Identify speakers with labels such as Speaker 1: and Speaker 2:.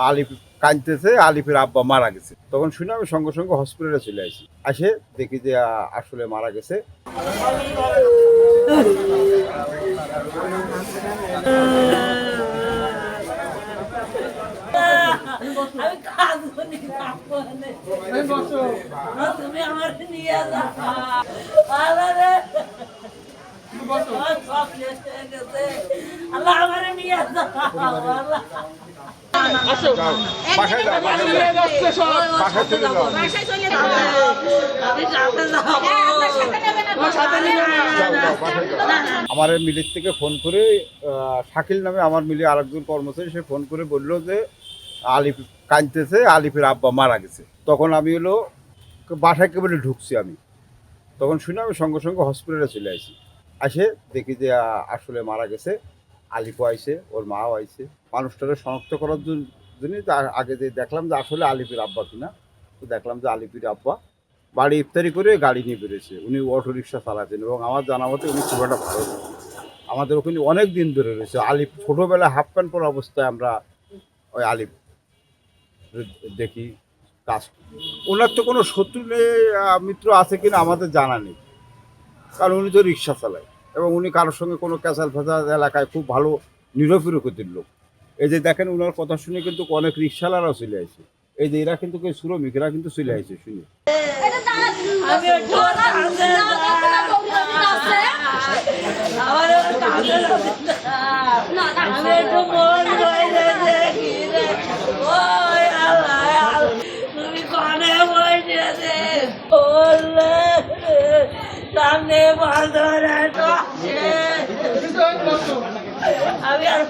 Speaker 1: আলিফ কাঁদতেছে, আলিফের আব্বা মারা গেছে। তখন শুনে আমি সঙ্গে সঙ্গে হসপিটালে চলে আসি। আসে দেখি যে আসলে মারা গেছে।
Speaker 2: তুমি আমার নিয়ে আল্লাহ আমার নিয়ে
Speaker 1: আমার মিলের থেকে ফোন করে শাকিল নামে আমার মিলে আরেকজন কর্মচারী, সে ফোন করে বললো যে আলিফ কাঁদতেছে, আলিফের আব্বা মারা গেছে। তখন আমি হলো বাসায় কেবলে ঢুকছি। আমি তখন শুনে আমি সঙ্গে সঙ্গে হসপিটালে চলে আসি। আসে দেখি যে আসলে মারা গেছে। আলিফও আইছে, ওর মাও আইছে। মানুষটাকে শনাক্ত করার জন্য আগে যে দেখলাম যে আসলে আলিফের আব্বা কিনা, তো দেখলাম যে আলিফের আব্বা বাড়ি ইফতারি করে গাড়ি নিয়ে বেরোছে। উনি অটো রিক্সা চালাতেন এবং আমার জানা মতে উনি খুব একটা ভালো না। আমাদের ওখানে অনেক দিন ধরে রয়েছে। আলিফ ছোটোবেলায় হাফ প্যান্ট পরা অবস্থায় আমরা ওই আলিফ দেখি কাজ। ওনার তো কোনো শত্রু নেই, মিত্র আছে কিনা আমাদের জানা নেই, কারণ উনি তো রিক্সা চালায় এবং উনি কারোর সঙ্গে কোনো ক্যাচাল ফেচাল এলাকায় খুব ভালো নিরবিরকতির লোক। এই যে দেখেন ওনার কথা শুনে কিন্তু অনেক রিক্সাওয়ালারাও চলে আসে। এই যে এরা কিন্তু শ্রমিকেরা কিন্তু চলে আসে শুনে।
Speaker 2: সামনে আমি আর